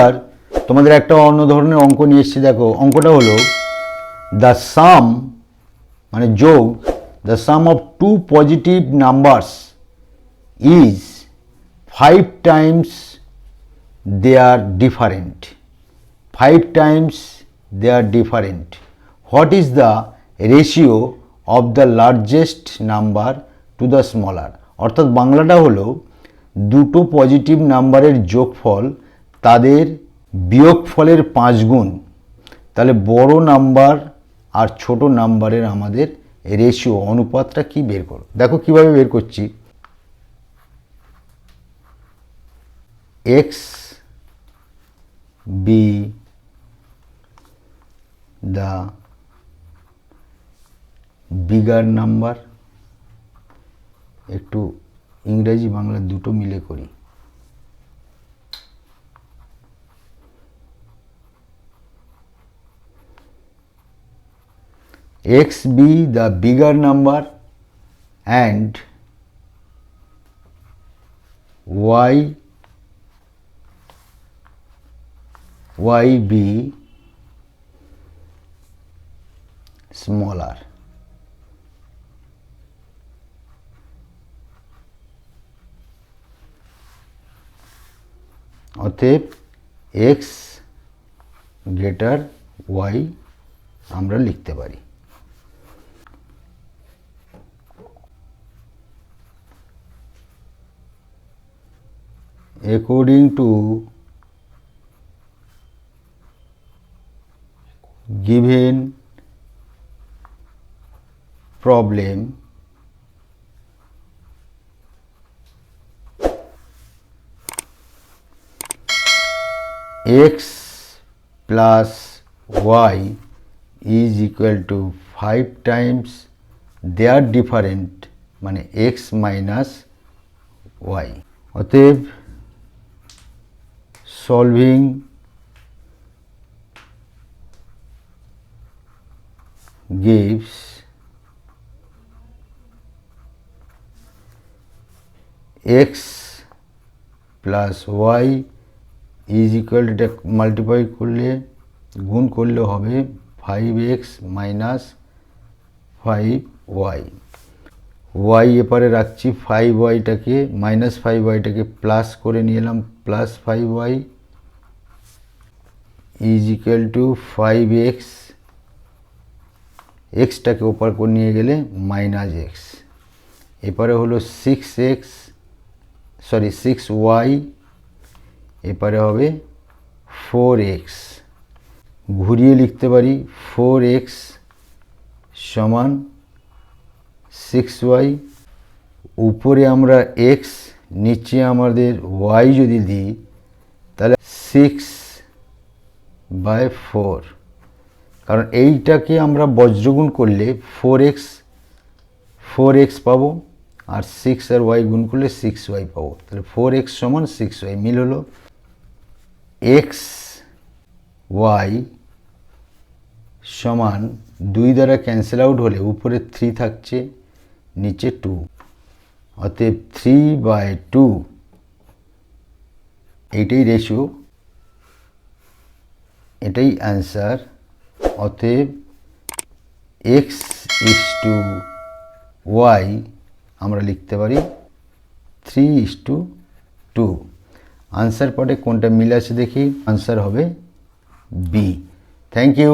আর তোমাদের একটা অন্য ধরনের অঙ্ক নিয়ে এসেছি। দেখো অঙ্কটা হলো দ্য সাম মানে যোগ, the sum of two positive numbers is 5 times their different. 5 times their different. What is the ratio of the largest number to the smaller. অর্থাৎ বাংলাটা হলো দুটো পজিটিভ নাম্বারের যোগফল তাদের বিয়োগফলের 5 গুণ। তাহলে বড় নাম্বার আর ছোট নাম্বারের আমাদের রেশিও অনুপাতটা কি বের করো। দেখো কিভাবে বের করছি। X B the bigger number, একটু ইংরেজি বাংলা দুটো মিলে করি। x be the bigger number and y be smaller. অতএব x গ্রেটার y আমরা লিখতে পারি। According to given problem, x plus y is equal to 5 times their different মানে x minus y. অতএব solving gives x plus y is equal to multiply করলে গুণ করলে হবে 5x minus 5y। y এপারে রাখছি, 5yটাকে মাইনাস 5yটাকে প্লাস করে নিয়ে এলাম, plus 5y is equal to 5x, এক্সটাকে ওপার করে নিয়ে গেলে মাইনাস এক্স, এপারে হলো 6y, এপারে হবে 4x। ঘুরিয়ে লিখতে পারি 4x সমান 6y, উপরে আমরা x নিচে আমাদের y যদি দিই তাহলে 6/4, কারণ এইটাকে আমরা বজ্রগুণ করলে 4x পাবো, আর 6 আর y গুণ করলে 6y পাবো। তাহলে 4x সমান 6y মিল হলো। x y সমান 2 দ্বারা ক্যান্সেল আউট হলে উপরে 3 থাকছে, নিচে 2, অতএব 3/2 এইটাই রেশিও, এটাই অ্যান্সার। অতএব x y আমরা লিখতে পারি 3:2। আনসার পার্টে কোনটা মিল আছে দেখি, আনসার হবে বি। Thank you.